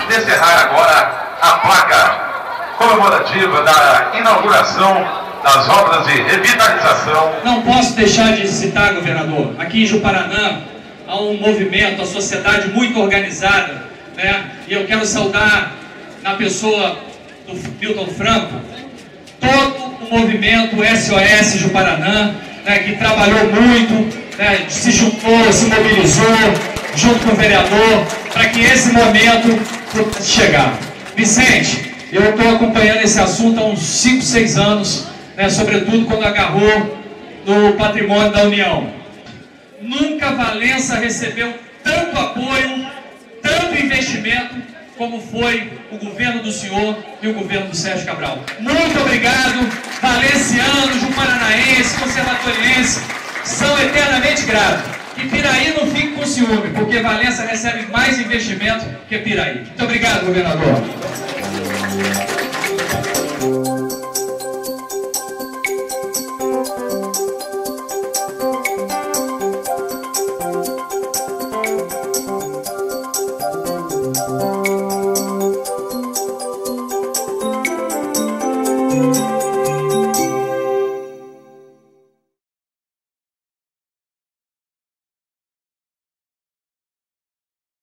Encerrar agora a placa comemorativa da inauguração das obras de revitalização. Não posso deixar de citar, governador, aqui em Juparanã há um movimento, a sociedade muito organizada, né? E eu quero saudar, na pessoa do Milton Franco, todo o movimento SOS Juparanã, né, que trabalhou muito, né, se juntou, se mobilizou, junto com o vereador, para que esse momento pudesse chegar. Vicente, eu estou acompanhando esse assunto há uns 5, 6 anos, né, sobretudo quando agarrou no patrimônio da União. Nunca Valença recebeu tanto apoio, tanto investimento, como foi o governo do senhor e o governo do Sérgio Cabral. Muito obrigado, valenciano, juparanaense, conservatoriense, são eternamente gratos. E Piraí não fique com ciúme, porque Valença recebe mais investimento que Piraí. Muito obrigado, governador.